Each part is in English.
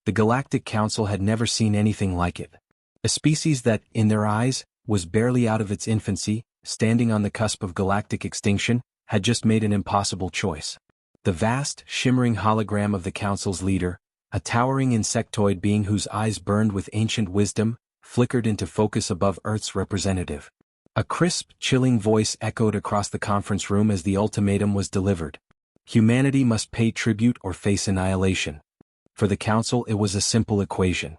The Galactic Council had never seen anything like it. A species that, in their eyes, was barely out of its infancy, standing on the cusp of galactic extinction, had just made an impossible choice. The vast, shimmering hologram of the Council's leader, a towering insectoid being whose eyes burned with ancient wisdom, flickered into focus above Earth's representative. A crisp, chilling voice echoed across the conference room as the ultimatum was delivered. Humanity must pay tribute or face annihilation. For the Council, it was a simple equation.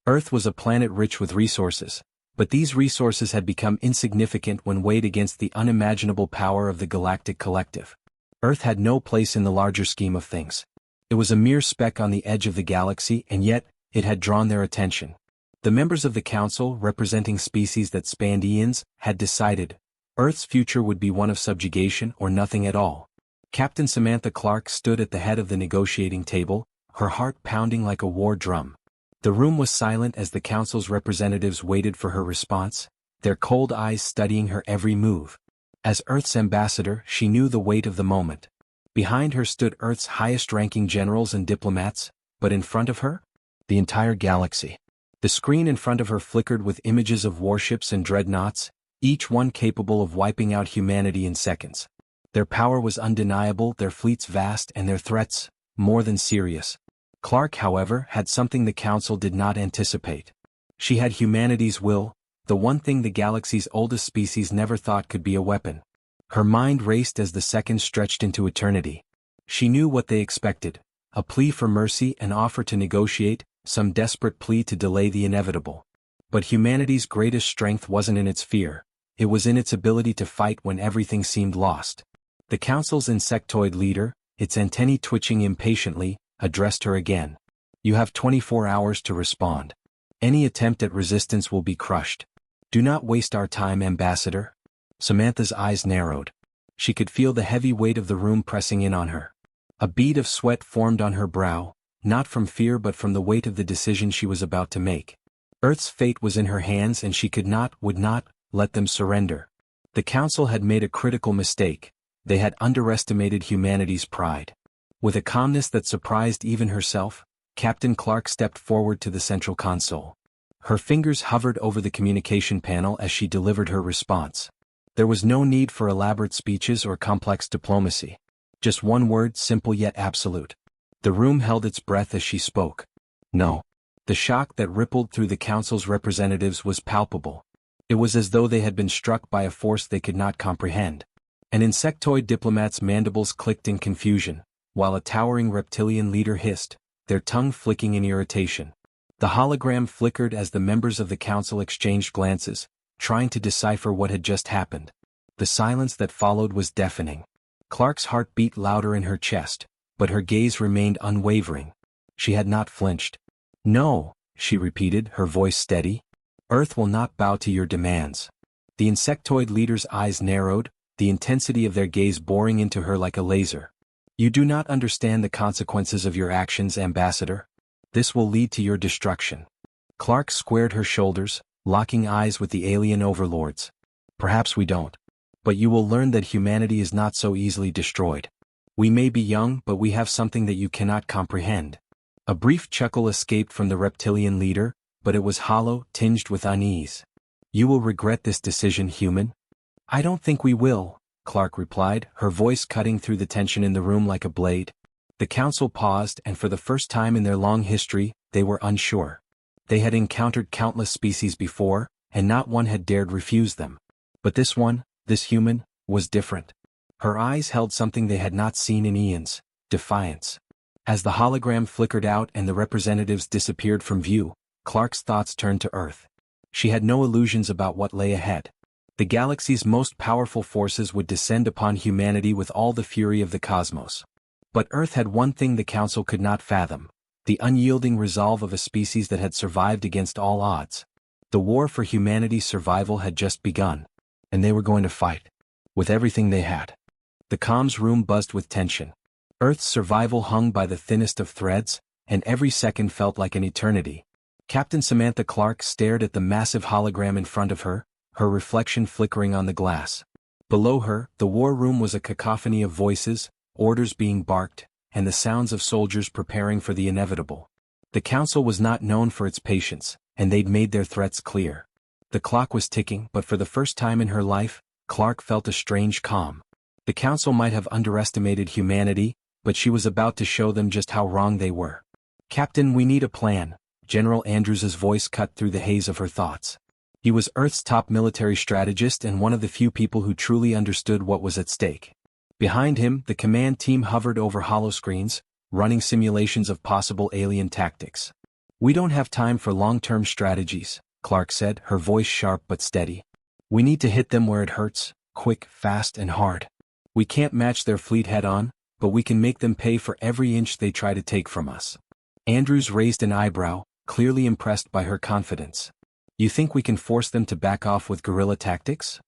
Earth was a planet rich with resources, but these resources had become insignificant when weighed against the unimaginable power of the Galactic Collective. Earth had no place in the larger scheme of things. It was a mere speck on the edge of the galaxy, and yet, it had drawn their attention. The members of the Council, representing species that spanned eons, had decided Earth's future would be one of subjugation or nothing at all. Captain Samantha Clark stood at the head of the negotiating table, her heart pounding like a war drum. The room was silent as the Council's representatives waited for her response, their cold eyes studying her every move. As Earth's ambassador, she knew the weight of the moment. Behind her stood Earth's highest-ranking generals and diplomats, but in front of her? The entire galaxy. The screen in front of her flickered with images of warships and dreadnoughts, each one capable of wiping out humanity in seconds. Their power was undeniable, their fleets vast, and their threats, more than serious. Clark, however, had something the Council did not anticipate. She had humanity's will, the one thing the galaxy's oldest species never thought could be a weapon. Her mind raced as the seconds stretched into eternity. She knew what they expected, a plea for mercy, an offer to negotiate, some desperate plea to delay the inevitable. But humanity's greatest strength wasn't in its fear, it was in its ability to fight when everything seemed lost. The Council's insectoid leader, its antennae twitching impatiently, addressed her again. You have 24 hours to respond. Any attempt at resistance will be crushed. Do not waste our time, Ambassador. Samantha's eyes narrowed. She could feel the heavy weight of the room pressing in on her. A bead of sweat formed on her brow, not from fear but from the weight of the decision she was about to make. Earth's fate was in her hands and she would not, let them surrender. The Council had made a critical mistake. They had underestimated humanity's pride. With a calmness that surprised even herself, Captain Clark stepped forward to the central console. Her fingers hovered over the communication panel as she delivered her response. There was no need for elaborate speeches or complex diplomacy. Just one word, simple yet absolute. The room held its breath as she spoke. No. The shock that rippled through the Council's representatives was palpable. It was as though they had been struck by a force they could not comprehend. An insectoid diplomat's mandibles clicked in confusion, while a towering reptilian leader hissed, their tongue flicking in irritation. The hologram flickered as the members of the Council exchanged glances, trying to decipher what had just happened. The silence that followed was deafening. Clark's heart beat louder in her chest, but her gaze remained unwavering. She had not flinched. No, she repeated, her voice steady. Earth will not bow to your demands. The insectoid leader's eyes narrowed, the intensity of their gaze boring into her like a laser. You do not understand the consequences of your actions, Ambassador. This will lead to your destruction. Clark squared her shoulders, locking eyes with the alien overlords. Perhaps we don't. But you will learn that humanity is not so easily destroyed. We may be young, but we have something that you cannot comprehend. A brief chuckle escaped from the reptilian leader, but it was hollow, tinged with unease. You will regret this decision, human. I don't think we will, Clark replied, her voice cutting through the tension in the room like a blade. The Council paused, and for the first time in their long history, they were unsure. They had encountered countless species before, and not one had dared refuse them. But this one, this human, was different. Her eyes held something they had not seen in eons, defiance. As the hologram flickered out and the representatives disappeared from view, Clark's thoughts turned to Earth. She had no illusions about what lay ahead. The galaxy's most powerful forces would descend upon humanity with all the fury of the cosmos. But Earth had one thing the Council could not fathom, the unyielding resolve of a species that had survived against all odds. The war for humanity's survival had just begun, and they were going to fight. With everything they had. The comms room buzzed with tension. Earth's survival hung by the thinnest of threads, and every second felt like an eternity. Captain Samantha Clark stared at the massive hologram in front of her, her reflection flickering on the glass. Below her, the war room was a cacophony of voices, orders being barked, and the sounds of soldiers preparing for the inevitable. The council was not known for its patience, and they'd made their threats clear. The clock was ticking, but for the first time in her life, Clark felt a strange calm. The council might have underestimated humanity, but she was about to show them just how wrong they were. "Captain, we need a plan." General Andrews's voice cut through the haze of her thoughts. He was Earth's top military strategist and one of the few people who truly understood what was at stake. Behind him, the command team hovered over holoscreens, running simulations of possible alien tactics. "We don't have time for long-term strategies," Clark said, her voice sharp but steady. "We need to hit them where it hurts, quick, fast, and hard. We can't match their fleet head-on, but we can make them pay for every inch they try to take from us." Andrews raised an eyebrow, clearly impressed by her confidence. "You think we can force them to back off with guerrilla tactics?"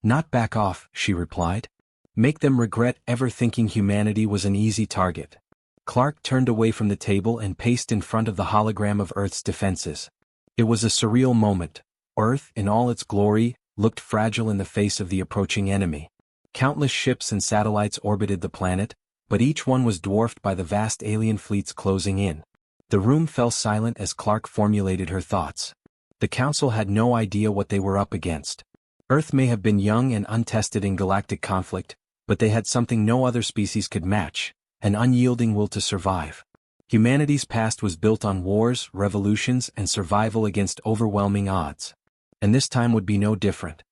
"Not back off," she replied. "Make them regret ever thinking humanity was an easy target." Clark turned away from the table and paced in front of the hologram of Earth's defenses. It was a surreal moment. Earth, in all its glory, looked fragile in the face of the approaching enemy. Countless ships and satellites orbited the planet, but each one was dwarfed by the vast alien fleets closing in. The room fell silent as Clark formulated her thoughts. The Council had no idea what they were up against. Earth may have been young and untested in galactic conflict, but they had something no other species could match: an unyielding will to survive. Humanity's past was built on wars, revolutions, and survival against overwhelming odds. And this time would be no different.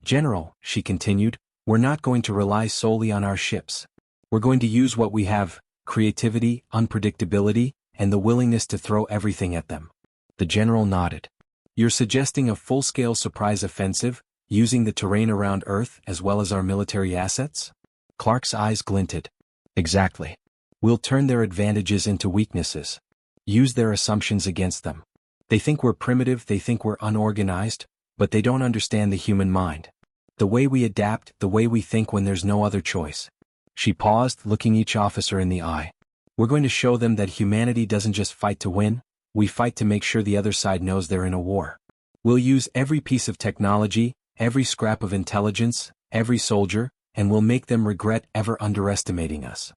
"General," she continued, "we're not going to rely solely on our ships. We're going to use what we have: creativity, unpredictability, and the willingness to throw everything at them." The general nodded. "You're suggesting a full-scale surprise offensive, using the terrain around Earth as well as our military assets?" Clark's eyes glinted. "Exactly. We'll turn their advantages into weaknesses. Use their assumptions against them. They think we're primitive, they think we're unorganized, but they don't understand the human mind. The way we adapt, the way we think when there's no other choice." She paused, looking each officer in the eye. "We're going to show them that humanity doesn't just fight to win, we fight to make sure the other side knows they're in a war. We'll use every piece of technology, every scrap of intelligence, every soldier, and we'll make them regret ever underestimating us."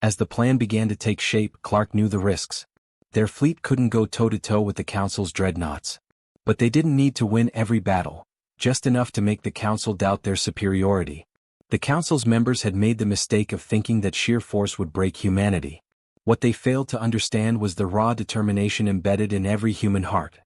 As the plan began to take shape, Clark knew the risks. Their fleet couldn't go toe-to-toe with the Council's dreadnoughts. But they didn't need to win every battle, just enough to make the Council doubt their superiority. The Council's members had made the mistake of thinking that sheer force would break humanity. What they failed to understand was the raw determination embedded in every human heart.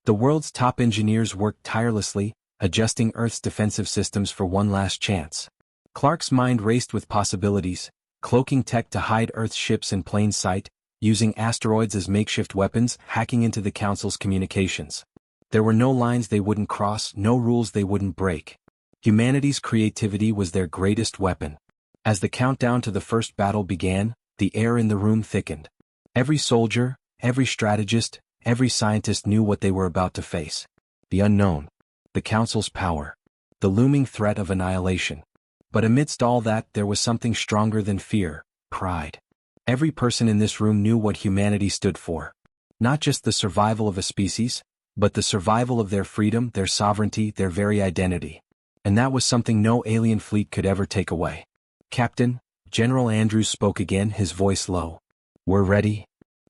The world's top engineers worked tirelessly, adjusting Earth's defensive systems for one last chance. Clark's mind raced with possibilities: cloaking tech to hide Earth's ships in plain sight, using asteroids as makeshift weapons, hacking into the Council's communications. There were no lines they wouldn't cross, no rules they wouldn't break. Humanity's creativity was their greatest weapon. As the countdown to the first battle began, the air in the room thickened. Every soldier, every strategist, every scientist knew what they were about to face. The unknown. The Council's power. The looming threat of annihilation. But amidst all that, there was something stronger than fear: pride. Every person in this room knew what humanity stood for. Not just the survival of a species, but the survival of their freedom, their sovereignty, their very identity. And that was something no alien fleet could ever take away. "Captain," General Andrews spoke again, his voice low. "We're ready?"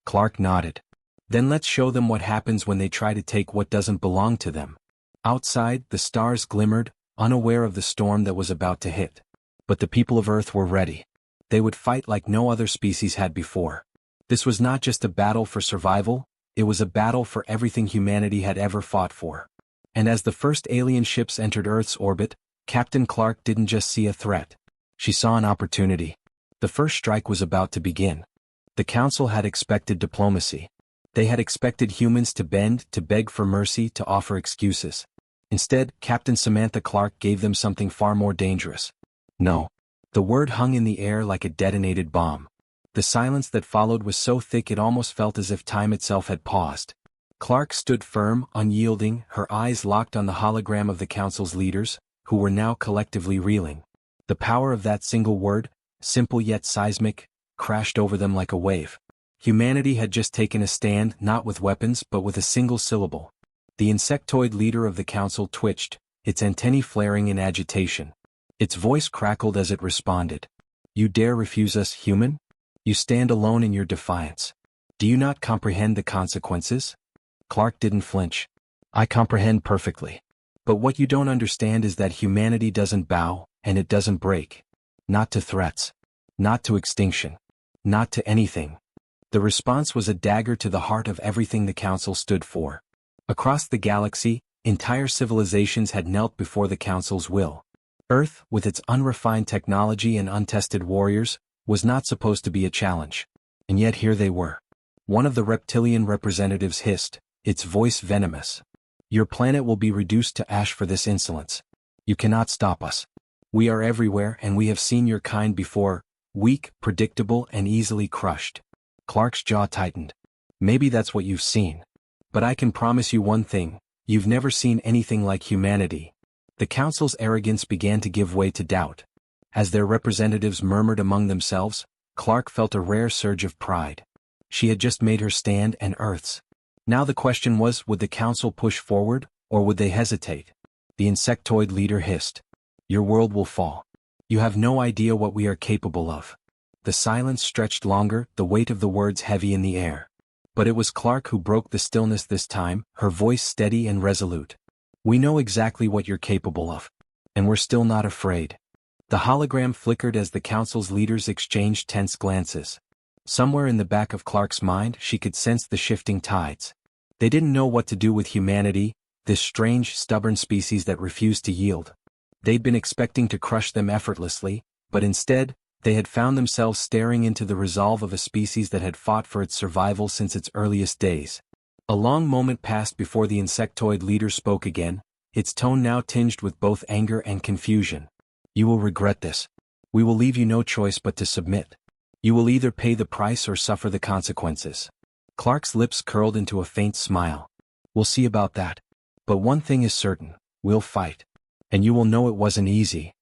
Clark nodded. "Then let's show them what happens when they try to take what doesn't belong to them." Outside, the stars glimmered, unaware of the storm that was about to hit. But the people of Earth were ready. They would fight like no other species had before. This was not just a battle for survival, it was a battle for everything humanity had ever fought for. And as the first alien ships entered Earth's orbit, Captain Clark didn't just see a threat. She saw an opportunity. The first strike was about to begin. The Council had expected diplomacy. They had expected humans to bend, to beg for mercy, to offer excuses. Instead, Captain Samantha Clark gave them something far more dangerous. No. The word hung in the air like a detonated bomb. The silence that followed was so thick it almost felt as if time itself had paused. Clark stood firm, unyielding, her eyes locked on the hologram of the Council's leaders, who were now collectively reeling. The power of that single word, simple yet seismic, crashed over them like a wave. Humanity had just taken a stand, not with weapons but with a single syllable. The insectoid leader of the Council twitched, its antennae flaring in agitation. Its voice crackled as it responded. "You dare refuse us, human? You stand alone in your defiance. Do you not comprehend the consequences? Clark didn't flinch. I comprehend perfectly. But what you don't understand is that humanity doesn't bow, and it doesn't break. Not to threats. Not to extinction. Not to anything. The response was a dagger to the heart of everything the Council stood for. Across the galaxy, entire civilizations had knelt before the Council's will. Earth, with its unrefined technology and untested warriors, was not supposed to be a challenge. And yet here they were. One of the reptilian representatives hissed, its voice venomous. Your planet will be reduced to ash for this insolence. You cannot stop us. We are everywhere and we have seen your kind before, weak, predictable, and easily crushed. Clark's jaw tightened. Maybe that's what you've seen. But I can promise you one thing, you've never seen anything like humanity. The Council's arrogance began to give way to doubt. As their representatives murmured among themselves, Clark felt a rare surge of pride. She had just made her stand and Earth's. Now the question was, would the Council push forward, or would they hesitate? The insectoid leader hissed. Your world will fall. You have no idea what we are capable of. The silence stretched longer, the weight of the words heavy in the air. But it was Clark who broke the stillness this time, her voice steady and resolute. We know exactly what you're capable of. And we're still not afraid. The hologram flickered as the Council's leaders exchanged tense glances. Somewhere in the back of Clark's mind she could sense the shifting tides. They didn't know what to do with humanity, this strange, stubborn species that refused to yield. They'd been expecting to crush them effortlessly, but instead, they had found themselves staring into the resolve of a species that had fought for its survival since its earliest days. A long moment passed before the insectoid leader spoke again, its tone now tinged with both anger and confusion. You will regret this. We will leave you no choice but to submit. You will either pay the price or suffer the consequences. Clark's lips curled into a faint smile. We'll see about that. But one thing is certain, we'll fight. And you will know it wasn't easy.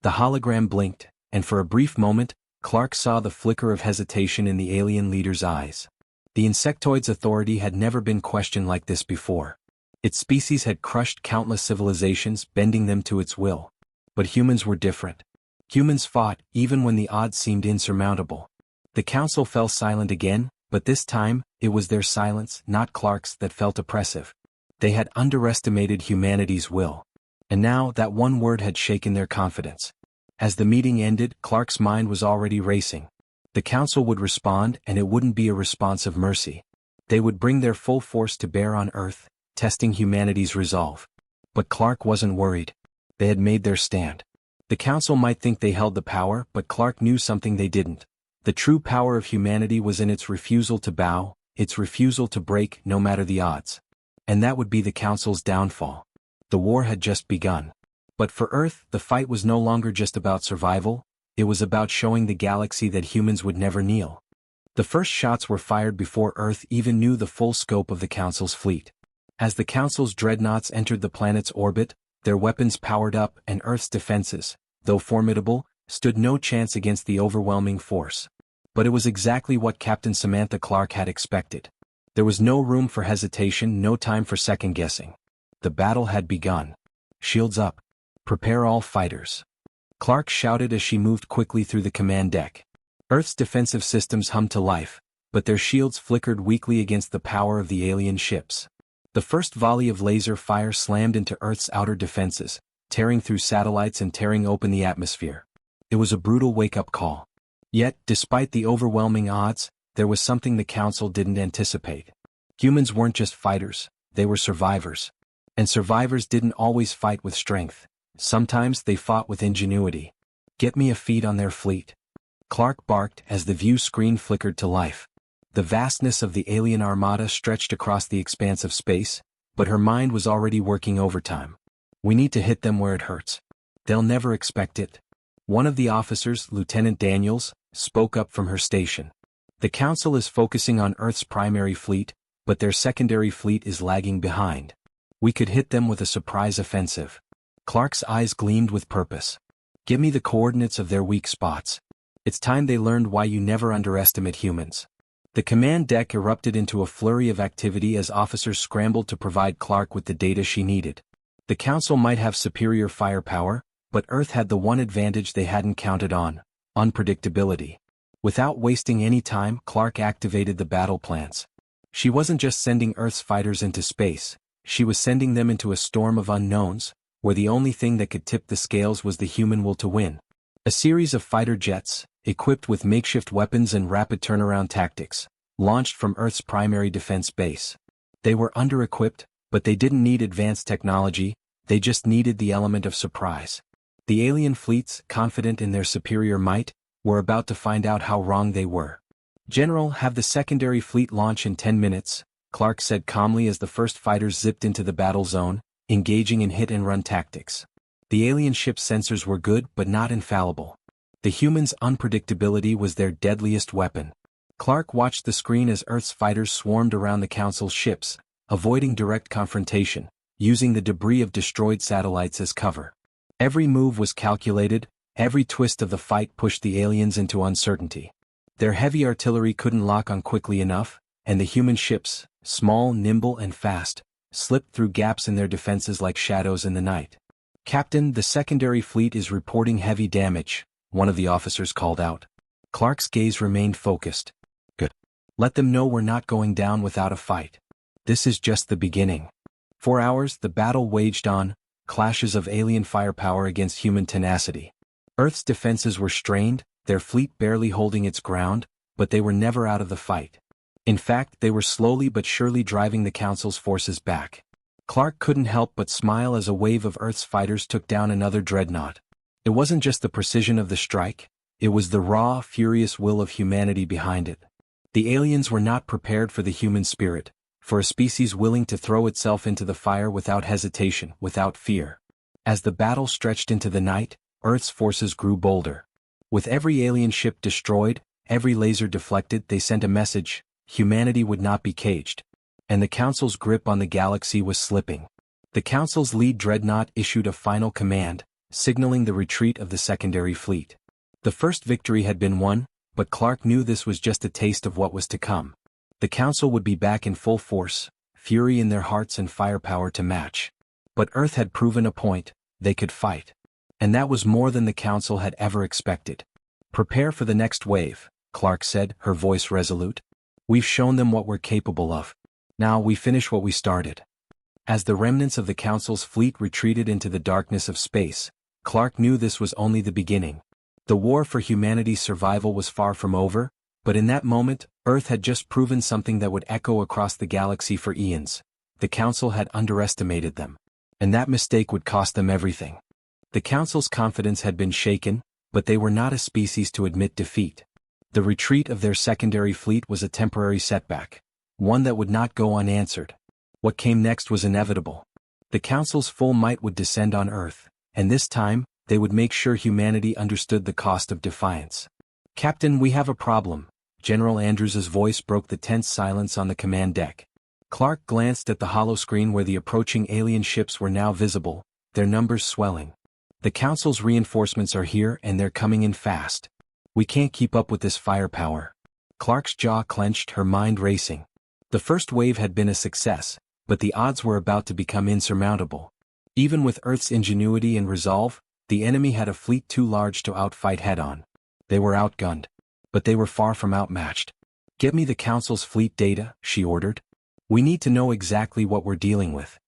The hologram blinked, and for a brief moment, Clark saw the flicker of hesitation in the alien leader's eyes. The insectoid's authority had never been questioned like this before. Its species had crushed countless civilizations, bending them to its will. But humans were different. Humans fought, even when the odds seemed insurmountable. The Council fell silent again, but this time, it was their silence, not Clark's, that felt oppressive. They had underestimated humanity's will. And now, that one word had shaken their confidence. As the meeting ended, Clark's mind was already racing. The Council would respond, and it wouldn't be a response of mercy. They would bring their full force to bear on Earth, testing humanity's resolve. But Clark wasn't worried. They had made their stand. The Council might think they held the power, but Clark knew something they didn't. The true power of humanity was in its refusal to bow, its refusal to break no matter the odds. And that would be the Council's downfall. The war had just begun. But for Earth, the fight was no longer just about survival, it was about showing the galaxy that humans would never kneel. The first shots were fired before Earth even knew the full scope of the Council's fleet. As the Council's dreadnoughts entered the planet's orbit, their weapons powered up and Earth's defenses, though formidable, stood no chance against the overwhelming force. But it was exactly what Captain Samantha Clark had expected. There was no room for hesitation, no time for second-guessing. The battle had begun. Shields up. Prepare all fighters. Clark shouted as she moved quickly through the command deck. Earth's defensive systems hummed to life, but their shields flickered weakly against the power of the alien ships. The first volley of laser fire slammed into Earth's outer defenses, tearing through satellites and tearing open the atmosphere. It was a brutal wake-up call. Yet, despite the overwhelming odds, there was something the Council didn't anticipate. Humans weren't just fighters, they were survivors. And survivors didn't always fight with strength. Sometimes they fought with ingenuity. Get me a feed on their fleet. Clark barked as the view screen flickered to life. The vastness of the alien armada stretched across the expanse of space, but her mind was already working overtime. We need to hit them where it hurts. They'll never expect it. One of the officers, Lieutenant Daniels, spoke up from her station. The Council is focusing on Earth's primary fleet, but their secondary fleet is lagging behind. We could hit them with a surprise offensive. Clark's eyes gleamed with purpose. Give me the coordinates of their weak spots. It's time they learned why you never underestimate humans. The command deck erupted into a flurry of activity as officers scrambled to provide Clark with the data she needed. The Council might have superior firepower, but Earth had the one advantage they hadn't counted on: unpredictability. Without wasting any time, Clark activated the battle plans. She wasn't just sending Earth's fighters into space, she was sending them into a storm of unknowns, where the only thing that could tip the scales was the human will to win. A series of fighter jets, equipped with makeshift weapons and rapid turnaround tactics, launched from Earth's primary defense base. They were under-equipped, but they didn't need advanced technology, they just needed the element of surprise. The alien fleets, confident in their superior might, were about to find out how wrong they were. "General, have the secondary fleet launch in 10 minutes, Clark said calmly as the first fighters zipped into the battle zone, engaging in hit-and-run tactics. The alien ship's sensors were good but not infallible. The humans' unpredictability was their deadliest weapon. Clark watched the screen as Earth's fighters swarmed around the Council's ships, avoiding direct confrontation, using the debris of destroyed satellites as cover. Every move was calculated, every twist of the fight pushed the aliens into uncertainty. Their heavy artillery couldn't lock on quickly enough, and the human ships, small, nimble, and fast, slipped through gaps in their defenses like shadows in the night. "Captain, the secondary fleet is reporting heavy damage," one of the officers called out. Clark's gaze remained focused. "Good. Let them know we're not going down without a fight. This is just the beginning." For hours, the battle waged on, clashes of alien firepower against human tenacity. Earth's defenses were strained, their fleet barely holding its ground, but they were never out of the fight. In fact, they were slowly but surely driving the Council's forces back. Clark couldn't help but smile as a wave of Earth's fighters took down another dreadnought. It wasn't just the precision of the strike, it was the raw, furious will of humanity behind it. The aliens were not prepared for the human spirit, for a species willing to throw itself into the fire without hesitation, without fear. As the battle stretched into the night, Earth's forces grew bolder. With every alien ship destroyed, every laser deflected, they sent a message: humanity would not be caged. And the Council's grip on the galaxy was slipping. The Council's lead dreadnought issued a final command, signaling the retreat of the secondary fleet. The first victory had been won, but Clark knew this was just a taste of what was to come. The Council would be back in full force, fury in their hearts and firepower to match. But Earth had proven a point: they could fight. And that was more than the Council had ever expected. "Prepare for the next wave," Clark said, her voice resolute. "We've shown them what we're capable of. Now we finish what we started." As the remnants of the Council's fleet retreated into the darkness of space, Clark knew this was only the beginning. The war for humanity's survival was far from over, but in that moment, Earth had just proven something that would echo across the galaxy for eons. The Council had underestimated them. And that mistake would cost them everything. The Council's confidence had been shaken, but they were not a species to admit defeat. The retreat of their secondary fleet was a temporary setback, one that would not go unanswered. What came next was inevitable. The Council's full might would descend on Earth, and this time, they would make sure humanity understood the cost of defiance. "Captain, we have a problem." General Andrews's voice broke the tense silence on the command deck. Clark glanced at the holoscreen where the approaching alien ships were now visible, their numbers swelling. "The Council's reinforcements are here and they're coming in fast. We can't keep up with this firepower." Clark's jaw clenched, her mind racing. The first wave had been a success, but the odds were about to become insurmountable. Even with Earth's ingenuity and resolve, the enemy had a fleet too large to outfight head-on. They were outgunned, but they were far from outmatched. "Get me the Council's fleet data," she ordered. "We need to know exactly what we're dealing with."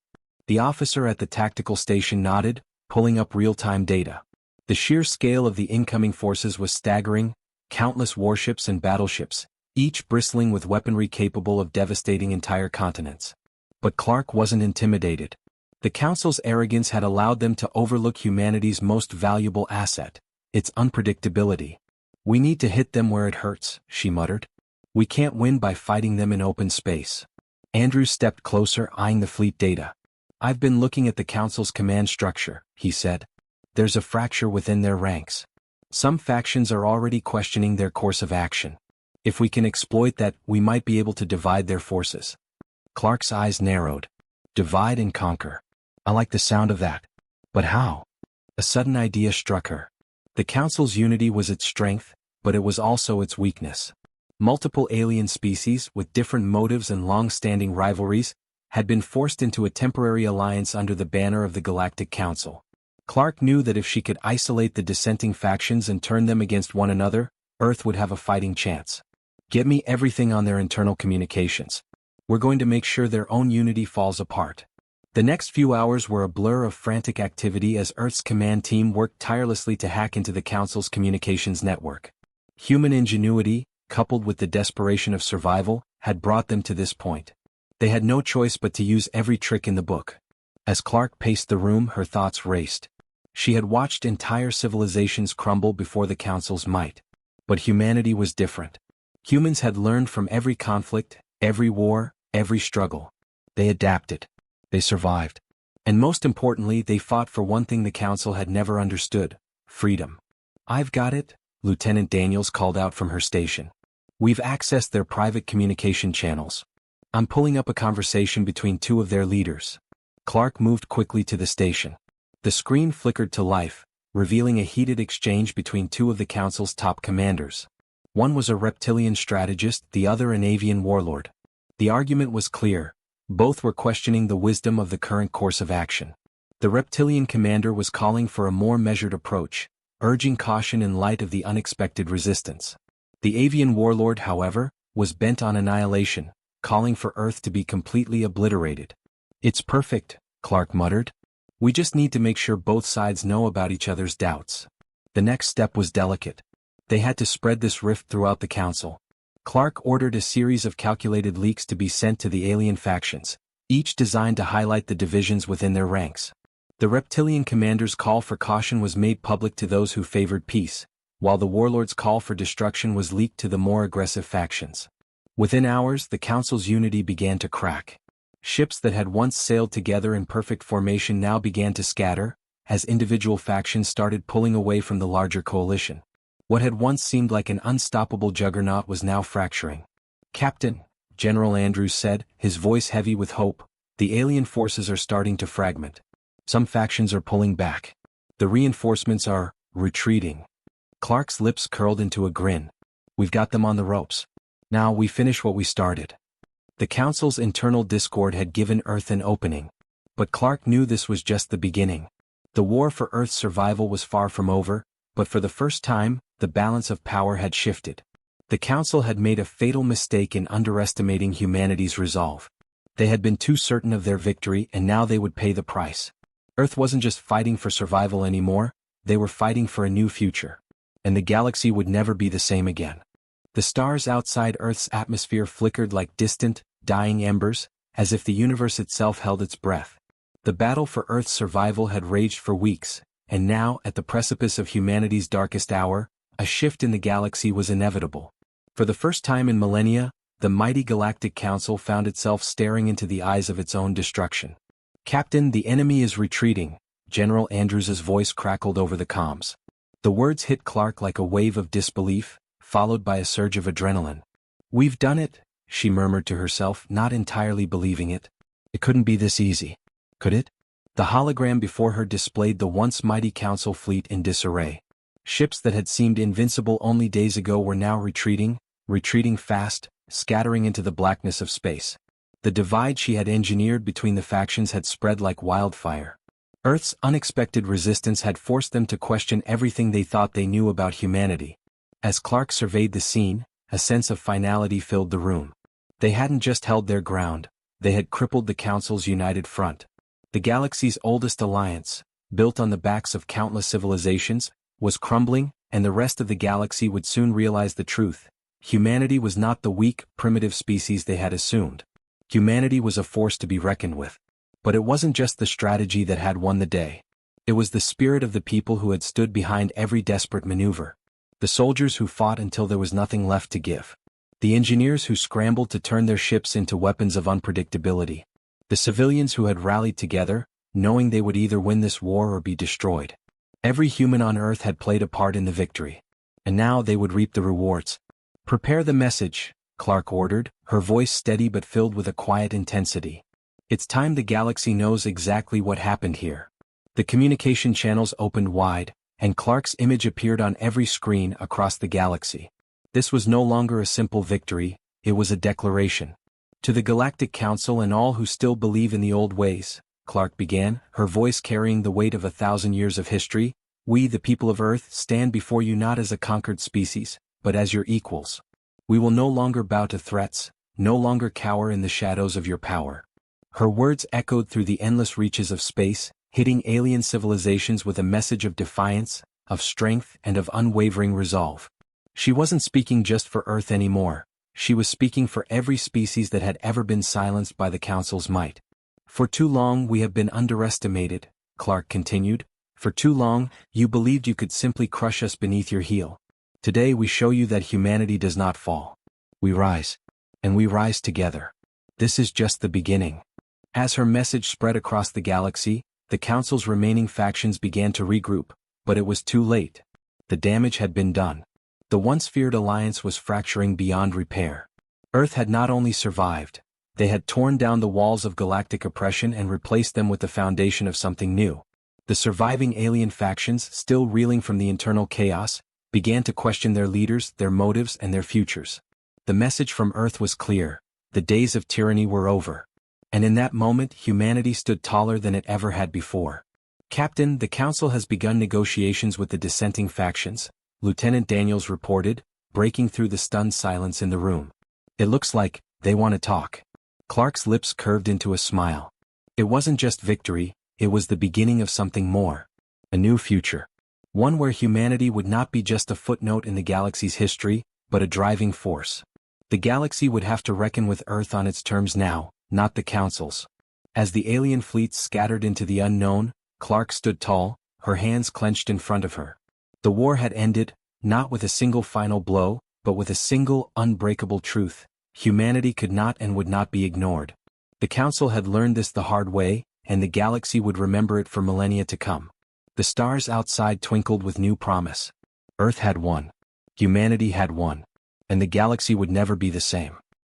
The officer at the tactical station nodded, pulling up real-time data. The sheer scale of the incoming forces was staggering: countless warships and battleships, each bristling with weaponry capable of devastating entire continents. But Clark wasn't intimidated. The Council's arrogance had allowed them to overlook humanity's most valuable asset: its unpredictability. "We need to hit them where it hurts," she muttered. "We can't win by fighting them in open space." Andrews stepped closer, eyeing the fleet data. "I've been looking at the Council's command structure," he said. "There's a fracture within their ranks. Some factions are already questioning their course of action. If we can exploit that, we might be able to divide their forces." Clark's eyes narrowed. Divide and conquer. I like the sound of that. But how? A sudden idea struck her. The Council's unity was its strength, but it was also its weakness. Multiple alien species, with different motives and long-standing rivalries, had been forced into a temporary alliance under the banner of the Galactic Council. Clark knew that if she could isolate the dissenting factions and turn them against one another, Earth would have a fighting chance. Get me everything on their internal communications. We're going to make sure their own unity falls apart. The next few hours were a blur of frantic activity as Earth's command team worked tirelessly to hack into the Council's communications network. Human ingenuity, coupled with the desperation of survival, had brought them to this point. They had no choice but to use every trick in the book. As Clark paced the room, her thoughts raced. She had watched entire civilizations crumble before the Council's might. But humanity was different. Humans had learned from every conflict, every war, every struggle. They adapted. They survived. And most importantly, they fought for one thing the Council had never understood: freedom. "I've got it," Lieutenant Daniels called out from her station. "We've accessed their private communication channels. I'm pulling up a conversation between two of their leaders." Clark moved quickly to the station. The screen flickered to life, revealing a heated exchange between two of the Council's top commanders. One was a reptilian strategist, the other an avian warlord. The argument was clear. Both were questioning the wisdom of the current course of action. The reptilian commander was calling for a more measured approach, urging caution in light of the unexpected resistance. The avian warlord, however, was bent on annihilation, calling for Earth to be completely obliterated. "It's perfect," Clark muttered. "We just need to make sure both sides know about each other's doubts." The next step was delicate. They had to spread this rift throughout the Council. Clark ordered a series of calculated leaks to be sent to the alien factions, each designed to highlight the divisions within their ranks. The reptilian commander's call for caution was made public to those who favored peace, while the warlord's call for destruction was leaked to the more aggressive factions. Within hours, the Council's unity began to crack. Ships that had once sailed together in perfect formation now began to scatter, as individual factions started pulling away from the larger coalition. What had once seemed like an unstoppable juggernaut was now fracturing. "Captain," General Andrews said, his voice heavy with hope, "the alien forces are starting to fragment. Some factions are pulling back. The reinforcements are retreating." Clark's lips curled into a grin. "We've got them on the ropes. Now we finish what we started." The Council's internal discord had given Earth an opening. But Clark knew this was just the beginning. The war for Earth's survival was far from over, but for the first time, the balance of power had shifted. The Council had made a fatal mistake in underestimating humanity's resolve. They had been too certain of their victory, and now they would pay the price. Earth wasn't just fighting for survival anymore, they were fighting for a new future. And the galaxy would never be the same again. The stars outside Earth's atmosphere flickered like distant, dying embers, as if the universe itself held its breath. The battle for Earth's survival had raged for weeks, and now, at the precipice of humanity's darkest hour, a shift in the galaxy was inevitable. For the first time in millennia, the mighty Galactic Council found itself staring into the eyes of its own destruction. "Captain, the enemy is retreating," General Andrews's voice crackled over the comms. The words hit Clark like a wave of disbelief, followed by a surge of adrenaline. "We've done it," she murmured to herself, not entirely believing it. It couldn't be this easy. Could it? The hologram before her displayed the once mighty Council fleet in disarray. Ships that had seemed invincible only days ago were now retreating fast, scattering into the blackness of space. The divide she had engineered between the factions had spread like wildfire. Earth's unexpected resistance had forced them to question everything they thought they knew about humanity. As Clark surveyed the scene, a sense of finality filled the room. They hadn't just held their ground, they had crippled the Council's united front. The galaxy's oldest alliance, built on the backs of countless civilizations, was crumbling, and the rest of the galaxy would soon realize the truth. Humanity was not the weak, primitive species they had assumed. Humanity was a force to be reckoned with. But it wasn't just the strategy that had won the day. It was the spirit of the people who had stood behind every desperate maneuver. The soldiers who fought until there was nothing left to give. The engineers who scrambled to turn their ships into weapons of unpredictability. The civilians who had rallied together, knowing they would either win this war or be destroyed. Every human on Earth had played a part in the victory. And now they would reap the rewards. "Prepare the message," Clark ordered, her voice steady but filled with a quiet intensity. "It's time the galaxy knows exactly what happened here." The communication channels opened wide, and Clark's image appeared on every screen across the galaxy. This was no longer a simple victory, it was a declaration. "To the Galactic Council and all who still believe in the old ways," Clark began, her voice carrying the weight of 1,000 years of history, "we, the people of Earth, stand before you not as a conquered species, but as your equals. We will no longer bow to threats, no longer cower in the shadows of your power. Her words echoed through the endless reaches of space, hitting alien civilizations with a message of defiance, of strength, and of unwavering resolve. She wasn't speaking just for Earth anymore. She was speaking for every species that had ever been silenced by the Council's might. For too long we have been underestimated, Clark continued. For too long, you believed you could simply crush us beneath your heel. Today we show you that humanity does not fall. We rise. And we rise together. This is just the beginning. As her message spread across the galaxy, the Council's remaining factions began to regroup, but it was too late. The damage had been done. The once feared alliance was fracturing beyond repair. Earth had not only survived, they had torn down the walls of galactic oppression and replaced them with the foundation of something new. The surviving alien factions, still reeling from the internal chaos, began to question their leaders, their motives, and their futures. The message from Earth was clear: the days of tyranny were over. And in that moment, humanity stood taller than it ever had before. Captain, the Council has begun negotiations with the dissenting factions, Lieutenant Daniels reported, breaking through the stunned silence in the room. It looks like they want to talk. Clark's lips curved into a smile. It wasn't just victory, it was the beginning of something more. A new future. One where humanity would not be just a footnote in the galaxy's history, but a driving force. The galaxy would have to reckon with Earth on its terms now, not the Council's. As the alien fleets scattered into the unknown, Clark stood tall, her hands clenched in front of her. The war had ended, not with a single final blow, but with a single, unbreakable truth: humanity could not and would not be ignored. The Council had learned this the hard way, and the galaxy would remember it for millennia to come. The stars outside twinkled with new promise. Earth had won. Humanity had won. And the galaxy would never be the same.